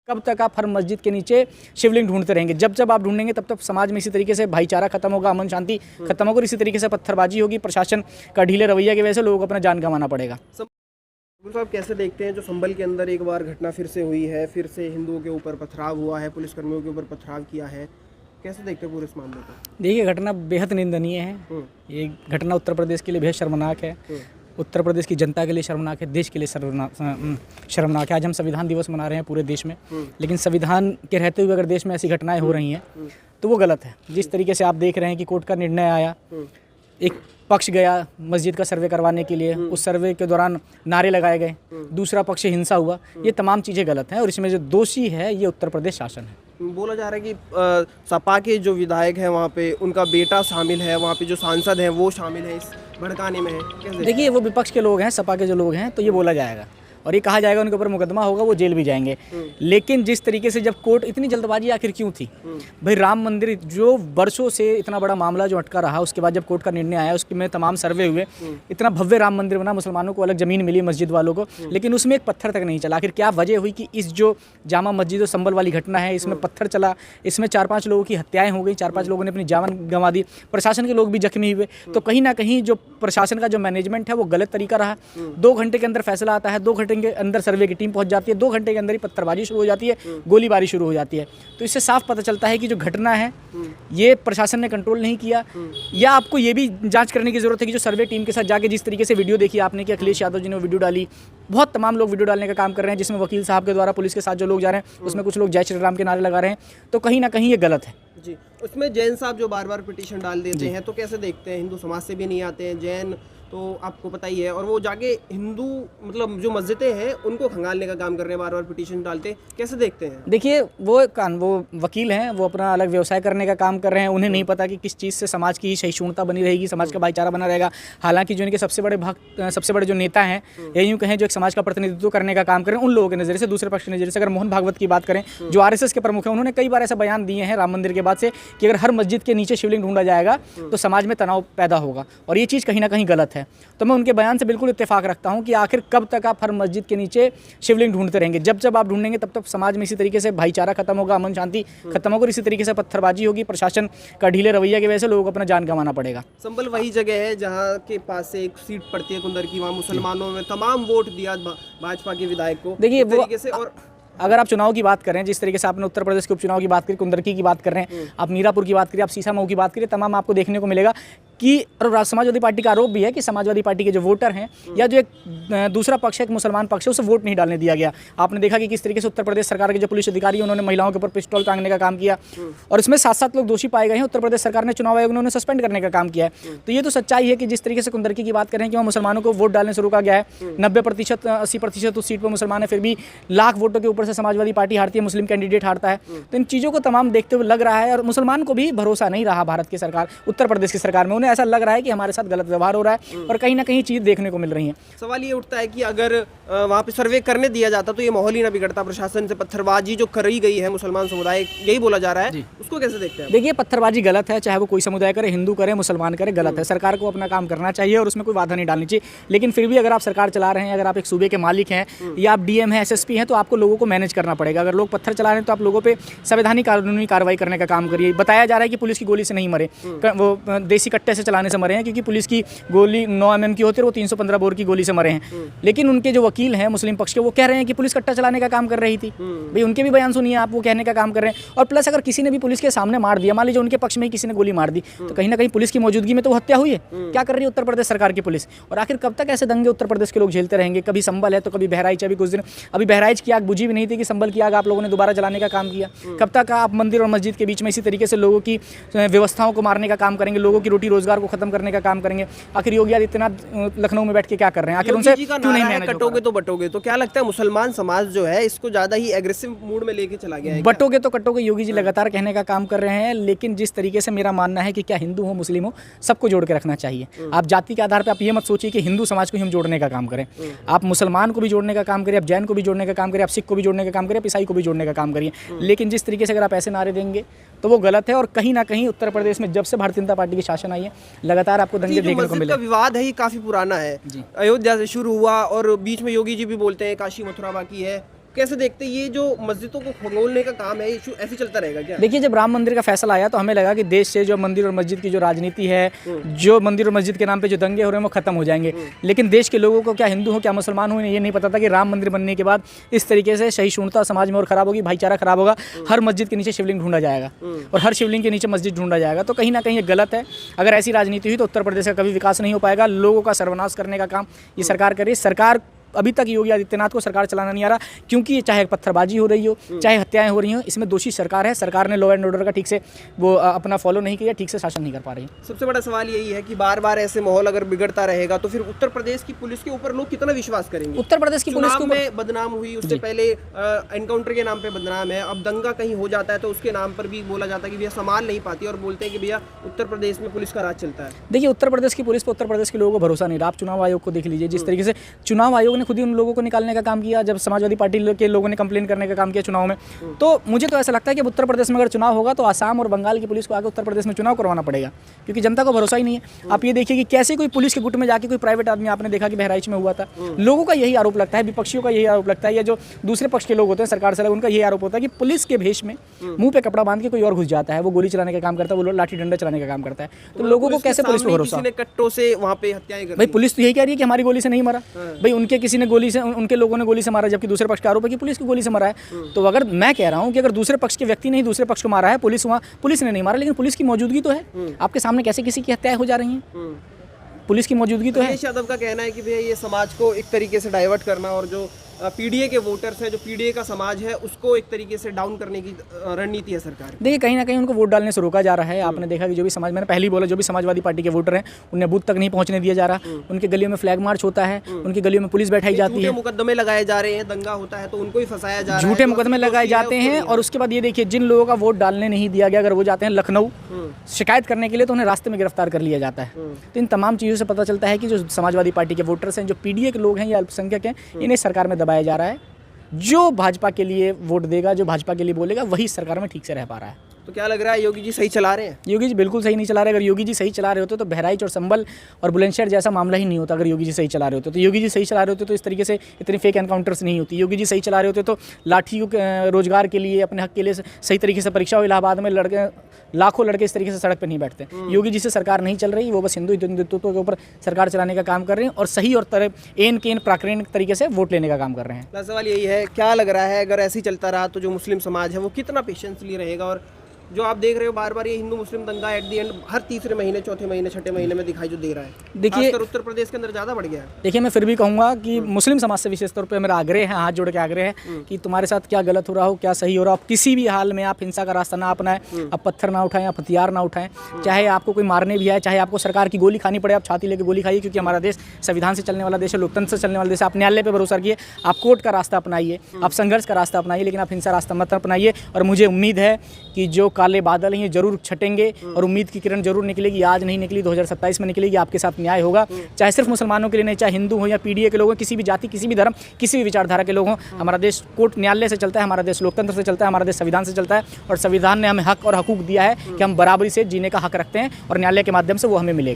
कब तक आप हर मस्जिद के नीचे शिवलिंग ढूंढते रहेंगे? जब जब आप ढूंढेंगे तब तब समाज में इसी तरीके से भाईचारा खत्म होगा, अमन शांति खत्म होगा, इसी तरीके से पत्थरबाजी होगी, प्रशासन का ढीले रवैया की वजह से लोगों को अपना जान गंवाना पड़ेगा। साहब कैसे देखते हैं जो संभल के अंदर एक बार घटना फिर से हुई है, फिर से हिंदुओं के ऊपर पथराव हुआ है, पुलिसकर्मियों के ऊपर पथराव किया है, कैसे देखते हैं पूरे इस मामले को? देखिए, घटना बेहद निंदनीय है। ये घटना उत्तर प्रदेश के लिए बेहद शर्मनाक है, उत्तर प्रदेश की जनता के लिए शर्मनाक है, देश के लिए शर्मनाक है। आज हम संविधान दिवस मना रहे हैं पूरे देश में, लेकिन संविधान के रहते हुए अगर देश में ऐसी घटनाएं हो रही हैं तो वो गलत है। जिस तरीके से आप देख रहे हैं कि कोर्ट का निर्णय आया, एक पक्ष गया मस्जिद का सर्वे करवाने के लिए, उस सर्वे के दौरान नारे लगाए गए, दूसरा पक्ष हिंसा हुआ, ये तमाम चीज़ें गलत हैं और इसमें जो दोषी है ये उत्तर प्रदेश शासन है। बोला जा रहा है कि सपा के जो विधायक हैं वहाँ पे उनका बेटा शामिल है, वहाँ पे जो सांसद हैं वो शामिल है, इस भड़काने में है। कैसे? देखिए, वो विपक्ष के लोग हैं, सपा के जो लोग हैं, तो ये बोला जाएगा और ये कहा जाएगा उनके ऊपर मुकदमा होगा, वो जेल भी जाएंगे। लेकिन जिस तरीके से जब कोर्ट, इतनी जल्दबाजी आखिर क्यों थी भाई? राम मंदिर जो वर्षों से इतना बड़ा मामला जो अटका रहा, उसके बाद जब कोर्ट का निर्णय आया, उसके में तमाम सर्वे हुए, इतना भव्य राम मंदिर बना, मुसलमानों को अलग ज़मीन मिली, मस्जिद वालों को, लेकिन उसमें एक पत्थर तक नहीं चला। आखिर क्या वजह हुई कि इस जो जामा मस्जिद और संभल वाली घटना है, इसमें पत्थर चला, इसमें 4-5 लोगों की हत्याएं हो गई, 4-5 लोगों ने अपनी जान गंवा दी, प्रशासन के लोग भी जख्मी हुए। तो कहीं ना कहीं जो प्रशासन का जो मैनेजमेंट है वो गलत तरीका रहा। 2 घंटे के अंदर फैसला आता है, 2 घंटे के अंदर सर्वे की टीम पहुंच जाती है, 2 घंटे के अंदर ही पत्थरबाजी शुरू हो जाती है, गोलीबारी शुरू हो जाती है। तो इससे साफ पता चलता है कि जो घटना है ये प्रशासन ने कंट्रोल नहीं किया, या आपको ये भी जांच करने की जरूरत है कि जो सर्वे टीम के साथ जाके जिस तरीके से वीडियो देखी आपने कि अखिलेश यादव जी ने वीडियो डाली, बहुत तमाम लोग वीडियो डालने का काम कर रहे हैं, जिसमें वकील साहब के द्वारा पुलिस के साथ जो लोग जा रहे हैं उसमें कुछ लोग जय श्री राम के नारे लगा रहे हैं, तो कहीं ना कहीं ये गलत है जी। उसमें जैन साहब जो बार बार पिटीशन डाल देते हैं, तो कैसे देखते हैं? हिंदू समाज से भी नहीं आते हैं जैन, तो आपको पता ही है, और वो जाके हिंदू मतलब जो मस्जिदें हैं उनको खंगालने का काम कर रहे हैं, बार बार पिटीशन डालते, कैसे देखते हैं? देखिए, वो वकील हैं, वो अपना अलग व्यवसाय करने का काम कर रहे हैं, उन्हें नहीं पता कि किस चीज़ से समाज की सहिष्णुता बनी रहेगी, समाज का भाईचारा बना रहेगा। हालांकि जो इनके सबसे बड़े भक्त, सबसे बड़े जो नेता हैं, या यूँ कहें जो एक समाज का प्रतिनिधित्व करने का काम करें, उन लोगों के नज़रिए से, दूसरे पक्ष के नज़रिए से अगर मोहन भागवत की बात करें, जो RSS के प्रमुख हैं, उन्होंने कई बार ऐसा बयान दिए हैं राम मंदिर के बाद से कि अगर हर मस्जिद के नीचे शिवलिंग ढूंढा जाएगा तो समाज में तनाव पैदा होगा, और ये चीज़ कहीं ना कहीं गलत है। तो मैं उनके बयान से बिल्कुल इत्तेफाक रखता हूं कि आखिर कब तक आप हर मस्जिद के नीचे शिवलिंग ढूंढते रहेंगे? जब जब आप ढूंढेंगे तब तब समाज में इसी तरीके से भाईचारा खत्म होगा, अमन शांति खत्म होगा, इसी तरीके से पत्थरबाजी होगी, प्रशासन का ढीले रवैया की वजह से लोगों को अपना जान गंवाना पड़ेगा। संभल वही जगह है जहाँ के पास से एक सीट पड़ती है कुंदर की, वहाँ मुसलमानों में तमाम वोट दिया भाजपा के विधायक को। देखिए, वो से, और अगर आप चुनाव की बात करें, जिस तरीके से आपने उत्तर प्रदेश के उपचुनाव की बात करी, कुंदरकी की बात कर रहे हैं, आप मीरापुर की बात करिए, आप सीसा मऊ की बात करिए, तमाम आपको देखने को मिलेगा कि, और समाजवादी पार्टी का आरोप भी है कि समाजवादी पार्टी के जो वोटर हैं या जो एक दूसरा पक्ष है, एक मुसलमान पक्ष है, उसे वोट नहीं डालने दिया गया। आपने देखा कि किस तरीके से उत्तर प्रदेश सरकार के जो पुलिस अधिकारी उन्होंने महिलाओं के ऊपर पिस्टल टांगने का काम किया, और इसमें 7-7 लोग दोषी पाए गए हैं। उत्तर प्रदेश सरकार ने, चुनाव आयोग ने उन्हें सस्पेंड करने का काम किया है। तो ये तो सच्चाई है कि जिस तरीके से कुंदरकी की बात करें कि वहाँ मुसलमानों को वोट डालने से रोका गया है, 90%, 80% उस सीट पर मुसलमान है, फिर भी लाख वोटों के ऊपर से समाजवादी पार्टी हारती है, मुस्लिम कैंडिडेट हारता है। तो इन चीज़ों को तमाम देखते हुए लग रहा है, और मुसलमान को भी भरोसा नहीं रहा भारत की सरकार, उत्तर प्रदेश की सरकार में। उन्हें ऐसा लग रहा है कि हमारे साथ गलत व्यवहार हो रहा है और कहीं ना कहीं चीज़ देखने को मिल रही है। सवाल ये उठता है कि अगर वहाँ पे सर्वे करने दिया जाता तो ये माहौल ही ना बिगड़ता। प्रशासन से पत्थरबाजी जो करी गई है मुसलमान समुदाय, यही बोला जा रहा है, उसको कैसे देखते हैं? देखिए, पत्थरबाजी गलत है, चाहे वो कोई समुदाय करे, हिंदू करे, मुसलमान करे, गलत है। सरकार को अपना काम करना चाहिए और उसमें कोई बाधा नहीं डालनी चाहिए। लेकिन फिर भी अगर आप सरकार चला रहे हैं, अगर आप एक सूबे के मालिक हैं, या आप DM हैं, SSP हैं, तो आपको लोगों को मैनेज करना पड़ेगा। अगर लोग पत्थर चला रहे हैं तो आप लोगों पे संवैधानिक कानूनी कार्रवाई करने का काम करिए। बताया जा रहा है कि पुलिस की गोली से नहीं मरे, वो देसी कट्टे से चलाने से मरे हैं, क्योंकि पुलिस की गोली 9 mm की होती है, वो 315 बोर की गोली से मरे हैं। लेकिन उनके जो वकील हैं मुस्लिम पक्ष के, वो कह रहे हैं कि पुलिस कट्टा चलाने का काम कर रही थी। भाई, उनके भी बयान सुनिए आप, वो कहने का काम कर रहे हैं। और प्लस अगर किसी ने भी पुलिस के सामने मार दिया, मान लीजिए उनके पक्ष में ही किसी ने गोली मार दी, तो कहीं ना कहीं पुलिस की मौजूदगी में तो हत्या हुई है। क्या कर रही है उत्तर प्रदेश सरकार की पुलिस? और आखिर कब तक ऐसे दंगे उत्तर प्रदेश के लोग झेलते रहेंगे? कभी संभल है तो कभी बहराइच। अभी कुछ दिन अभी बहराइच की आग बुझी भी नहीं थी कि संभल की आग आप लोगों ने दोबारा जलाने का काम किया। कब तक आप मंदिर और मस्जिद के बीच में इसी तरीके से लोगों की व्यवस्थाओं को मारने का काम करेंगे, लोगों की रोटी रोजगार को खत्म करने का काम करेंगे? आखिर योगी आदित्यनाथ लखनऊ में बैठ के क्या कर रहे हैं? आखिर उनसे क्यों नहीं मैनेज? कटोगे तो बटोगे, तो क्या लगता है मुसलमान समाज जो है इसको ज्यादा ही एग्रेसिव मूड में लेके चला गया है? बटोगे तो कटोगे, योगी जी लगातार कहने का काम कर रहे हैं। लेकिन जिस तरीके से मेरा मानना है कि क्या हिंदू हो मुस्लिम हो, सबको जोड़ के रखना चाहिए। आप जाति के आधार पर आप ये मत सोचिए कि हिंदू समाज को हम जोड़ने का काम करें। आप मुसलमान को भी जोड़ने का काम करिए, आप जैन को भी जोड़ने का काम करिए, आप सिख को भी जोड़ने का काम करिए, ईसाई को भी जोड़ने का काम करिए। लेकिन जिस तरीके से अगर आप ऐसे नारे देंगे तो वो गलत है। और कहीं ना कहीं उत्तर प्रदेश में जब से भारतीय जनता पार्टी की शासन आई है, लगातार आपको दंगे देखने को मिले। विवाद है, ये काफी पुराना है, अयोध्या से शुरू हुआ और बीच में योगी जी भी बोलते हैं काशी मथुरा बाकी है। कैसे देखते हैं ये जो मस्जिदों को खंगोलने का काम है, ये ऐसे चलता रहेगा क्या? देखिए, जब राम मंदिर का फैसला आया तो हमें लगा कि देश से जो मंदिर और मस्जिद की जो राजनीति है, जो मंदिर और मस्जिद के नाम पे जो दंगे हो रहे हैं वो खत्म हो जाएंगे। लेकिन देश के लोगों को, क्या हिंदू हो क्या मुसलमान हो, ये नहीं पता था कि राम मंदिर बनने के बाद इस तरीके से सहिष्णुता समाज में और खराब होगी, भाईचारा खराब होगा। हर मस्जिद के नीचे शिवलिंग ढूंढा जाएगा और हर शिवलिंग के नीचे मस्जिद ढूंढा जाएगा। तो कहीं ना कहीं ये गलत है। अगर ऐसी राजनीति हुई तो उत्तर प्रदेश का कभी विकास नहीं हो पाएगा। लोगों का सर्वनाश करने का काम ये सरकार कर रही है। सरकार अभी तक योगी आदित्यनाथ को सरकार चलाना नहीं आ रहा, क्योंकि ये चाहे पत्थरबाजी हो रही हो, चाहे हत्याएं हो रही हो, इसमें दोषी सरकार है। सरकार ने लॉ एंड ऑर्डर का ठीक से वो अपना फॉलो नहीं किया, ठीक से शासन नहीं कर पा रही है। सबसे बड़ा सवाल यही है कि बार बार ऐसे माहौल अगर बिगड़ता रहेगा तो फिर उत्तर प्रदेश की पुलिस के ऊपर लोग कितना विश्वास करेंगे? उत्तर प्रदेश की पुलिस में बदनाम हुई, उससे पहले एनकाउंटर के नाम पे बदनाम है, अब दंगा कहीं हो जाता है तो उसके नाम पर भी बोला जाता है कि भैया संभाल नहीं पाती, और बोलते हैं कि भैया उत्तर प्रदेश में पुलिस का राज चलता है। देखिए, उत्तर प्रदेश की पुलिस पर उत्तर प्रदेश के लोगों को भरोसा नहीं रहा। आप चुनाव आयोग को देख लीजिए, जिस तरीके से चुनाव आयोग ने खुद ही उन लोगों को निकालने का काम किया जब समाजवादी पार्टी के लोगों ने कंप्लेन करने का काम किया चुनाव में। तो मुझे तो ऐसा लगता है कि उत्तर प्रदेश में अगर चुनाव होगा तो आसाम और बंगाल की पुलिस को आगे उत्तर प्रदेश में चुनाव करवाना पड़ेगा, क्योंकि जनता को भरोसा ही नहीं है। आप ये देखिए कि कैसे कोई पुलिस के गुट में जाके कोई प्राइवेट आदमी, आपने देखा कि बहराइच में हुआ था। लोगों का यही आरोप लगता है, विपक्षियों का यही आरोप लगता है, या जो दूसरे पक्ष के लोग होते हैं सरकार से अलग, उनका यही आरोप होता है कि पुलिस के भेष में मुंह पे कपड़ा बांध के कोई और घुस जाता है, वो गोली चलाने का काम करता है, वो लाठी डंडा चलाने का काम करता है। तो लोगों को कैसे पुलिस पर भरोसा? कट्टों से वहाँ पे हत्याएं कर, भाई पुलिस तो यही कह रही है कि हमारी गोली से नहीं मरा। भाई उनके किसी ने गोली से, उनके लोगों ने गोली से मारा, जबकि दूसरे पक्ष का आरोप है कि पुलिस की गोली से मारा है। तो अगर मैं कह रहा हूं कि अगर दूसरे पक्ष के व्यक्ति ने ही दूसरे पक्ष को मारा है, पुलिस ने नहीं मारा, लेकिन पुलिस की मौजूदगी तो है। आपके सामने कैसे किसी की हत्याएं हो जा रही हैं? पुलिस की मौजूदगी तो है। अखिलेश यादव का कहना है कि भैया ये समाज को एक तरीके से डाइवर्ट करना, और जो पीडीए के वोटर्स हैं, जो पीडीए का समाज है, उसको एक तरीके से डाउन करने की रणनीति है सरकार। देखिए, कहीं ना कहीं उनको वोट डालने से रोका जा रहा है। आपने देखा कि जो भी समाज, मैंने पहले ही बोला, जो भी समाजवादी पार्टी के वोटर हैं उन्हें बूथ तक नहीं पहुंचने दिया जा रहा। उनके गलियों में फ्लैग मार्च होता है, उनकी गलियों में पुलिस बैठाई जाती है, मुकदमे लगाए जा रहे हैं, दंगा होता है तो उनको ही फंसाया जा रहा है, झूठे मुकदमे लगाए जाते हैं। और उसके बाद ये देखिए, जिन लोगों का वोट डालने नहीं दिया गया, अगर वो जाते हैं लखनऊ शिकायत करने के लिए, तो उन्हें रास्ते में गिरफ्तार कर लिया जाता है। तो इन तमाम चीज़ों से पता चलता है कि जो समाजवादी पार्टी के वोटर्स हैं, जो पीडीए के लोग हैं या अल्पसंख्यक हैं, इन्हें सरकार में दबाया जा रहा है। जो भाजपा के लिए वोट देगा, जो भाजपा के लिए बोलेगा, वही सरकार में ठीक से रह पा रहा है। तो क्या लग रहा है, योगी जी सही चला रहे हैं? योगी जी बिल्कुल सही नहीं चला रहे। अगर योगी जी सही चला रहे होते तो बहराइच और संभल और बुलंदशहर जैसा मामला ही नहीं होता। अगर योगी जी सही चला रहे होते तो, योगी जी सही चला रहे होते तो इस तरीके से इतनी फेक एनकाउंटर्स नहीं होती। योगी जी सही चला रहे होते तो लाठियों के रोजगार के लिए, अपने हक के लिए सही तरीके से परीक्षा हो, इलाहाबाद में लाखों लड़के इस तरीके से सड़क पर नहीं बैठते। योगी जी से सरकार नहीं चल रही, वो बस हिंदुत्व के ऊपर सरकार चलाने का काम कर रहे हैं और सही और एन केन प्राकृतिक तरीके से वोट लेने का काम कर रहे हैं। सवाल यही है, क्या लग रहा है अगर ऐसे ही चलता रहा तो जो मुस्लिम समाज है वो कितना पेशेंसली रहेगा? और जो आप देख रहे हो बार बार ये हिंदू मुस्लिम दंगा एट दी एंड हर तीसरे महीने, चौथे महीने, छठे महीने में दिखाई जो दे रहा है, देखिए उत्तर प्रदेश के अंदर ज़्यादा बढ़ गया है। देखिए, मैं फिर भी कहूँगा कि मुस्लिम समाज से विशेष तौर पे मेरा आग्रह है, हाथ जोड़ के आग्रह है कि तुम्हारे साथ क्या गलत हो रहा हो, क्या सही हो रहा हो, किसी भी हाल में आप हिंसा का रास्ता ना अपनाएं, आप पत्थर ना उठाएं, आप हथियार ना उठाएं। चाहे आपको कोई मारने भी आए, चाहे आपको सरकार की गोली खानी पड़े, आप छाती लेके गोली खाइए, क्योंकि हमारा देश संविधान से चलने वाला देश है, लोकतंत्र से चलने वाला देश है। आप न्यायालय पर भरोसा रखिए, आप कोर्ट का रास्ता अपनाइए, आप संघर्ष का रास्ता अपनाइए, लेकिन आप हिंसा रास्ता मत अपनाइए। और मुझे उम्मीद है कि जो काले बादल हैं जरूर छटेंगे और उम्मीद की किरण जरूर निकलेगी। आज नहीं निकली, 2027 में निकलेगी। आपके साथ न्याय होगा, चाहे सिर्फ मुसलमानों के लिए नहीं, चाहे हिंदू हो या पीडीए के लोग, किसी भी जाति, किसी भी धर्म, किसी भी विचारधारा के लोग हों। हमारा देश कोर्ट न्यायालय से चलता है, हमारा देश लोकतंत्र से चलता है, हमारा देश संविधान से चलता है, और संविधान ने हमें हक और हकूक दिया है कि हम बराबरी से जीने का हक रखते हैं, और न्यायालय के माध्यम से वो हमें मिलेगा।